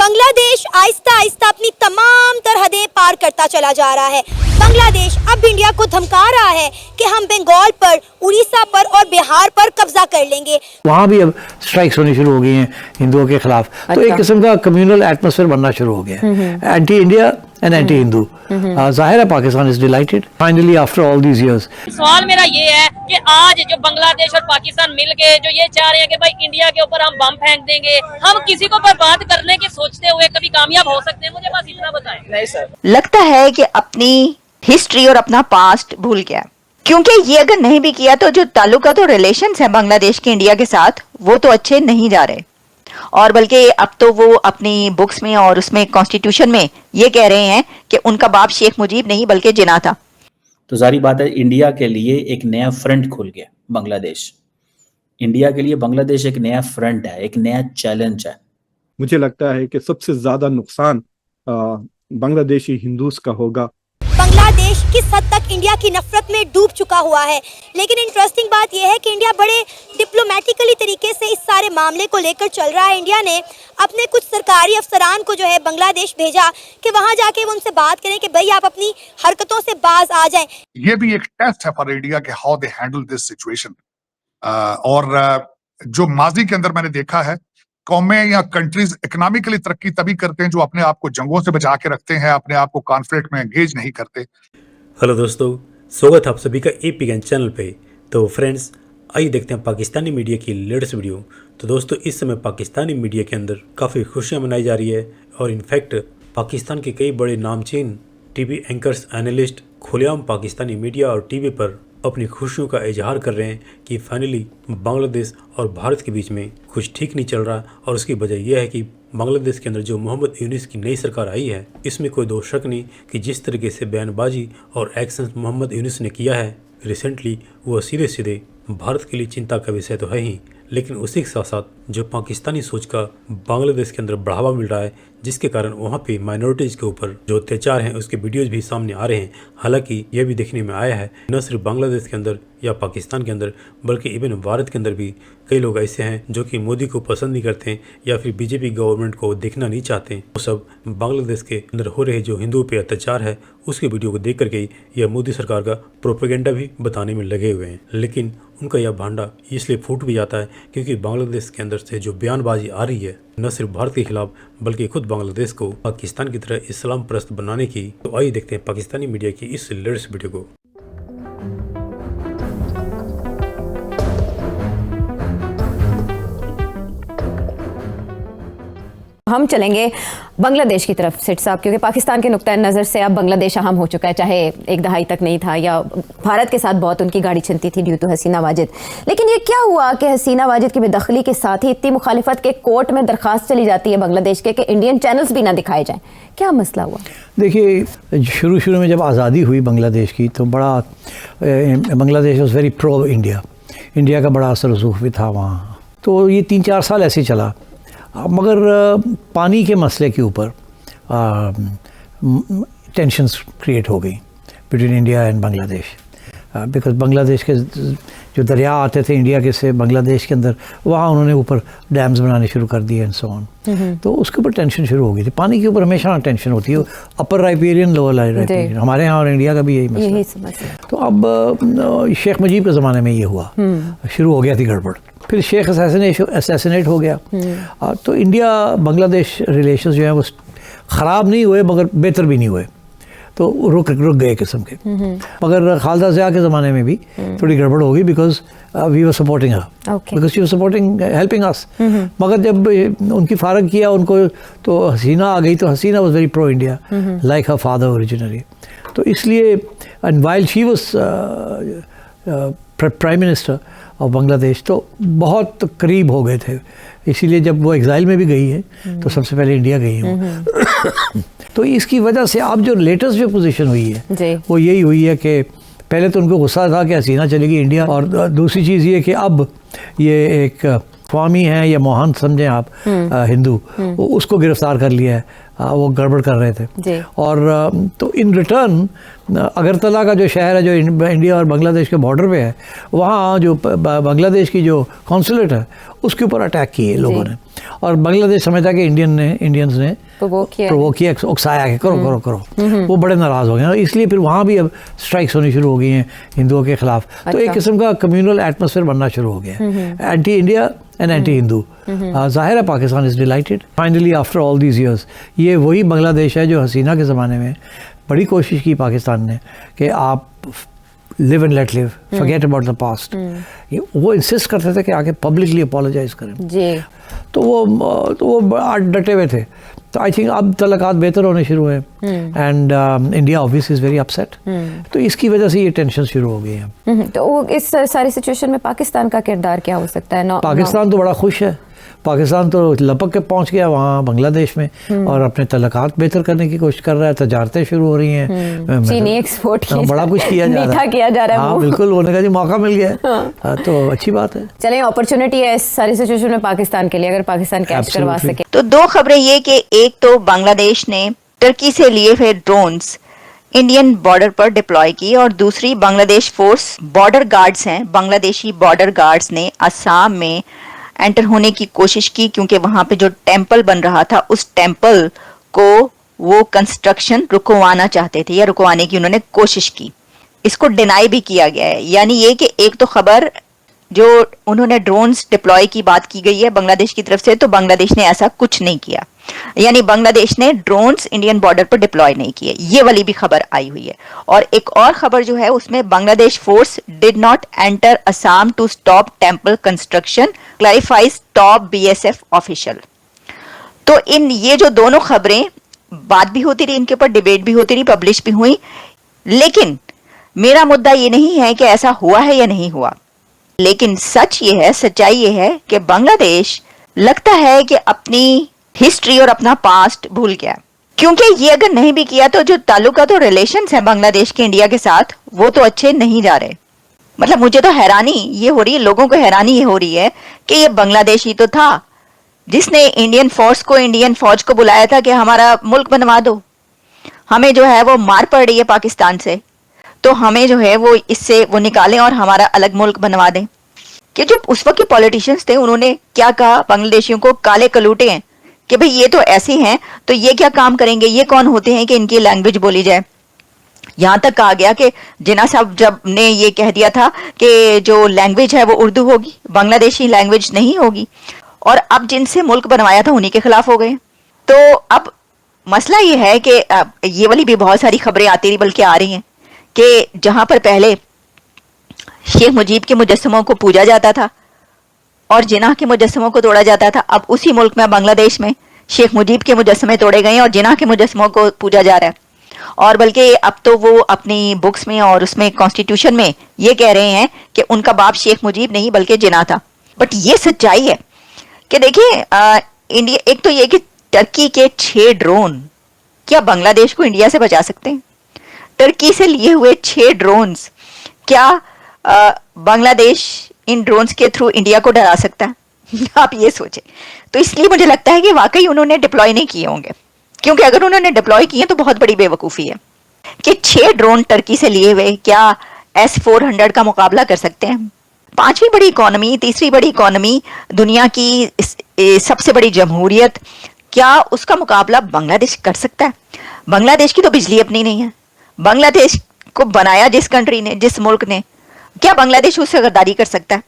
बांग्लादेश आहिस्ता आहिस्ता अपनी तमाम सरहदें पार करता चला जा रहा है। बांग्लादेश अब इंडिया को धमका रहा है कि हम बंगाल पर, उड़ीसा पर और बिहार पर कब्जा कर लेंगे। वहाँ भी अब स्ट्राइक्स होनी शुरू हो गई हैं हिंदुओं के खिलाफ। तो एक किस्म का कम्युनल एटमॉस्फेयर बनना शुरू हो गया है, anti India and anti Hindu. जाहिर है Pakistan is dilated finally after all these years. सवाल मेरा ये है कि आज जो बांग्लादेश और पाकिस्तान मिल के जो ये चाह रहे हैं कि भाई इंडिया के ऊपर हम बम फेंक देंगे, हम किसी को बर्बाद करने की सोचते हुए कभी कामयाब हो सकते हैं? मुझे बस इतना बताएं। नहीं सर, लगता है कि अपनी हिस्ट्री और अपना पास्ट भूल गया, क्योंकि ये अगर नहीं भी किया तो जो ताल्लुकात और रिलेशंस है बांग्लादेश के इंडिया के साथ वो तो अच्छे नहीं जा रहे, और बल्कि अब तो वो अपनी बुक्स में और उसमें कॉन्स्टिट्यूशन में ये कह रहे हैं कि उनका बाप शेख मुजीब नहीं बल्कि जिन्ना था। तो जारी बात है इंडिया के लिए एक नया फ्रंट खुल गया बांग्लादेश। इंडिया के लिए बांग्लादेश एक नया फ्रंट है, एक नया चैलेंज है। मुझे लगता है कि सबसे ज्यादा नुकसान बांग्लादेशी हिंदूज का होगा। बांग्लादेश किस हद तक इंडिया की नफरत में डूब चुका हुआ है, लेकिन इंटरेस्टिंग बात यह है कि इंडिया बड़े डिप्लोमेटिकली तरीके से इस सारे मामले को लेकर चल रहा है। इंडिया ने अपने कुछ सरकारी अफसरान को जो है बांग्लादेश भेजा कि वहां जाके वो उनसे बात करें कि भाई आप अपनी हरकतों से बाज आ जाएं। ये भी एक टेस्ट है फॉर इंडिया के how they handle this situation. और जो माजी के अंदर मैंने देखा है, कौमें या कंट्रीज इकोनॉमिकली तरक्की तभी करते हैं जो अपने आप को जंगों से बचा के रखते हैं, अपने आप को कॉन्फ्लिक्ट में एंगेज नहीं करते। हेलो दोस्तों, स्वागत है आप सभी का एपी ज्ञान चैनल पे। तो फ्रेंड्स, आइए देखते हैं पाकिस्तानी मीडिया की लेटेस्ट वीडियो। तो दोस्तों, इस समय पाकिस्तानी मीडिया के अंदर काफ़ी खुशियां मनाई जा रही है, और इनफैक्ट पाकिस्तान के कई बड़े नामचीन टीवी एंकर्स, एनालिस्ट खुलेआम पाकिस्तानी मीडिया और टीवी पर अपनी खुशियों का इजहार कर रहे हैं कि फाइनली बांग्लादेश और भारत के बीच में कुछ ठीक नहीं चल रहा। और उसकी वजह यह है कि बांग्लादेश के अंदर जो मोहम्मद यूनिस की नई सरकार आई है, इसमें कोई दो शक नहीं कि जिस तरीके से बयानबाजी और एक्शन मोहम्मद यूनिस ने किया है रिसेंटली, वो सीधे सीधे भारत के लिए चिंता का विषय तो है ही, लेकिन उसी के साथ साथ जो पाकिस्तानी सोच का बांग्लादेश के अंदर बढ़ावा मिल रहा है, जिसके कारण वहाँ पे माइनॉरिटीज़ के ऊपर जो अत्याचार हैं उसके वीडियोज़ भी सामने आ रहे हैं। हालांकि यह भी देखने में आया है न सिर्फ बांग्लादेश के अंदर या पाकिस्तान के अंदर, बल्कि इवन भारत के अंदर भी कई लोग ऐसे हैं जो कि मोदी को पसंद नहीं करते हैं या फिर बीजेपी गवर्नमेंट को देखना नहीं चाहते। वो सब बांग्लादेश के अंदर हो रहे जो हिंदुओं पे अत्याचार है उसके वीडियो को देख करके यह मोदी सरकार का प्रोपेगेंडा भी बताने में लगे हुए हैं। लेकिन उनका यह भांडा इसलिए फूट भी जाता है क्योंकि बांग्लादेश के अंदर से जो बयानबाजी आ रही है न सिर्फ भारत के खिलाफ बल्कि खुद बांग्लादेश को पाकिस्तान की तरह इस्लाम परस्त बनाने की। तो आइए देखते हैं पाकिस्तानी मीडिया की इस लेटेस्ट वीडियो को। हम चलेंगे बांग्लादेश की तरफ सेठ साहब, क्योंकि पाकिस्तान के नुक्ता नज़र से अब बांग्लादेश अहम हो चुका है, चाहे एक दहाई तक नहीं था या भारत के साथ बहुत उनकी गाड़ी चलती थी ड्यू टू हसीना वाजिद। लेकिन ये क्या हुआ कि हसीना वाजिद की बेदखली के साथ ही इतनी मुखालिफत के कोर्ट में दरखास्त चली जाती है बांग्लादेश के कि इंडियन चैनल्स भी ना दिखाए जाएं? क्या मसला हुआ? देखिए, शुरू में जब आज़ादी हुई बांग्लादेश की तो बड़ा Bangladesh was very pro India, India का बड़ा असर रसूख भी था वहाँ। तो ये 3-4 साल ऐसे चला, मगर पानी के मसले के ऊपर टेंशन्स क्रिएट हो गई between India and Bangladesh, because Bangladesh के जो दरिया आते थे इंडिया के से बांग्लादेश के अंदर, वहाँ उन्होंने ऊपर डैम्स बनाने शुरू कर दिए एंड सो ऑन। तो उसके ऊपर टेंशन शुरू हो गई थी। पानी के ऊपर हमेशा टेंशन होती है, अपर राइपेरियन, लोअर राइपेरियन, हमारे यहाँ और इंडिया का भी यही मसला। तो अब शेख मुजीब के ज़माने में ये हुआ, शुरू हो गया थी गड़बड़। फिर शेख असैसिनेट हो गया, तो इंडिया बांग्लादेश रिलेशंस जो है वो ख़राब नहीं हुए मगर बेहतर भी नहीं हुए, तो रुक गए किस्म के। मगर खालदा ज़िया के ज़माने में भी थोड़ी गड़बड़ हो गई, because we were supporting her, because she was supporting helping us. मगर जब उनकी फारग किया उनको, तो हसीना आ गई, तो Hasina was very pro India like her father originally. तो इसलिए and while she was prime minister of Bangladesh, तो बहुत करीब हो गए थे। इसीलिए जब वो एग्जाइल में भी गई है तो सबसे पहले इंडिया गई है। तो इसकी वजह से अब जो लेटेस्ट जो पोजीशन हुई है वो यही हुई है कि पहले तो उनको गुस्सा था कि हसीना चलेगी इंडिया, और दूसरी चीज़ ये कि अब ये एक स्वामी हैं या मोहन समझें आप, हिंदू, उसको गिरफ्तार कर लिया है वो गड़बड़ कर रहे थे जी। और तो इन रिटर्न अगरतला का जो शहर है जो इंडिया और बांग्लादेश के बॉर्डर पे है, वहाँ जो बांग्लादेश की जो कॉन्सुलेट है उसके ऊपर अटैक किए लोगों ने, और बांग्लादेश समझा कि इंडियंस ने प्रोवोक किया, उकसाया कि करो करो करो। वो बड़े नाराज़ हो गए, इसलिए फिर वहाँ भी अब स्ट्राइक्स होनी शुरू हो गई हैं हिंदुओं के खिलाफ। तो एक किस्म का कम्युनल एटमॉस्फेयर बनना शुरू हो गया है, anti India and anti Hindu. जाहिर है Pakistan is dilated finally after all these years. ये वही बांग्लादेश है जो हसीना के ज़माने में बड़ी कोशिश की पाकिस्तान ने कि आप live and let live, forget about the past. वो इंसिस्ट करते थे कि आके पब्लिकली अपोलोजाइज करें जी। तो वो डटे हुए थे। तो आई थिंक अब तलकात बेहतर होने शुरू हुए and India obviously is very upset. तो इसकी वजह से ये टेंशन शुरू हो गई है। तो वो इस सारी सिचुएशन में पाकिस्तान का किरदार क्या हो सकता है? पाकिस्तान तो बड़ा खुश है, पाकिस्तान तो लपक के पहुंच गया वहाँ बांग्लादेश में और अपने तलकात बेहतर करने की कोशिश कर रहा है, तजारतें शुरू हो रही हैं, चीनी एक्सपोर्ट बड़ा कुछ किया जा रहा है, मीठा किया जा रहा है। हाँ बिल्कुल, होने का जी मौका मिल गया तो अच्छी बात है। चलें, अपॉर्चुनिटी है इस सारी सिचुएशन में पाकिस्तान के लिए, अगर पाकिस्तान कैच करवा सके। तो दो खबरें ये कि एक तो बांग्लादेश ने टर्की से लिए हुए ड्रोन्स इंडियन बॉर्डर पर डिप्लॉय की, और दूसरी बांग्लादेश फोर्स बॉर्डर गार्ड्स हैं, बांग्लादेशी बॉर्डर गार्ड्स ने असम में एंटर होने की कोशिश की, क्योंकि वहां पे जो टेंपल बन रहा था उस टेंपल को वो कंस्ट्रक्शन रुकवाना चाहते थे या रुकवाने की उन्होंने कोशिश की। इसको डिनाई भी किया गया है। यानी ये कि एक तो खबर जो उन्होंने ड्रोन्स डिप्लॉय की बात की गई है बांग्लादेश की तरफ से, तो बांग्लादेश ने ऐसा कुछ नहीं किया, यानी बांग्लादेश ने ड्रोन्स इंडियन बॉर्डर पर डिप्लॉय नहीं किए, ये वाली भी खबर आई हुई है। और एक और खबर जो है उसमें Bangladesh force did not enter Assam to stop temple construction, clarifies top BSF official. तो इन ये जो दोनों खबरें, बात भी होती रही, इनके ऊपर डिबेट भी होती रही, पब्लिश भी हुई, लेकिन मेरा मुद्दा ये नहीं है कि ऐसा हुआ है या नहीं हुआ, लेकिन सच ये है, सच्चाई ये है कि बांग्लादेश लगता है कि अपनी हिस्ट्री और अपना पास्ट भूल गया, क्योंकि ये अगर नहीं भी किया तो जो ताल्लुकात और रिलेशंस है बांग्लादेश के इंडिया के साथ वो तो अच्छे नहीं जा रहे। मतलब मुझे तो हैरानी ये हो रही है, लोगों को हैरानी ये हो रही है कि ये बांग्लादेश ही तो था जिसने इंडियन फोर्स को, इंडियन फौज को बुलाया था कि हमारा मुल्क बनवा दो, हमें जो है वो मार पड़ रही है पाकिस्तान से, तो हमें जो है वो इससे वो निकालें और हमारा अलग मुल्क बनवा दें। कि जो उस वक्त के पॉलिटिशियंस थे उन्होंने क्या कहा, बांग्लादेशियों को काले कलूटे हैं कि भाई ये तो ऐसे हैं, तो ये क्या काम करेंगे, ये कौन होते हैं कि इनकी लैंग्वेज बोली जाए। यहां तक कहा गया कि जिन्ना साहब जब ने ये कह दिया था कि जो लैंग्वेज है वो उर्दू होगी, बांग्लादेशी लैंग्वेज नहीं होगी, और अब जिनसे मुल्क बनवाया था उन्हीं के खिलाफ हो गए। तो अब मसला ये है कि ये वाली भी बहुत सारी खबरें आती रही, बल्कि आ रही हैं, कि जहां पर पहले शेख मुजीब के मुजस्समों को पूजा जाता था और जिन्ना के मुजस्समों को तोड़ा जाता था, अब उसी मुल्क में बांग्लादेश में शेख मुजीब के मुजस्समे तोड़े गए और जिन्ना के मुजस्समों को पूजा जा रहा है। और बल्कि अब तो वो अपनी बुक्स में और उसमें कॉन्स्टिट्यूशन में ये कह रहे हैं कि उनका बाप शेख मुजीब नहीं बल्कि जिन्ना था। बट ये सच्चाई है कि देखिए इंडिया, एक तो ये कि टर्की के 6 ड्रोन क्या बांग्लादेश को इंडिया से बचा सकते हैं? टर्की से लिए हुए 6 ड्रोन्स क्या बांग्लादेश इन ड्रोन्स के थ्रू इंडिया को डरा सकता है? आप ये सोचें। तो इसलिए मुझे लगता है कि वाकई उन्होंने डिप्लॉय नहीं किए होंगे, क्योंकि अगर उन्होंने डिप्लॉय किए तो बहुत बड़ी बेवकूफ़ी है कि 6 ड्रोन टर्की से लिए हुए क्या S-400 का मुकाबला कर सकते हैं? 5वीं बड़ी इकोनॉमी, 3री बड़ी इकोनॉमी, दुनिया की सबसे बड़ी जमहूरियत, क्या उसका मुकाबला बांग्लादेश कर सकता है? बांग्लादेश की तो बिजली अपनी नहीं है। बांग्लादेश को बनाया जिस कंट्री ने, जिस मुल्क ने, क्या बांग्लादेश उससे गद्दारी कर सकता है?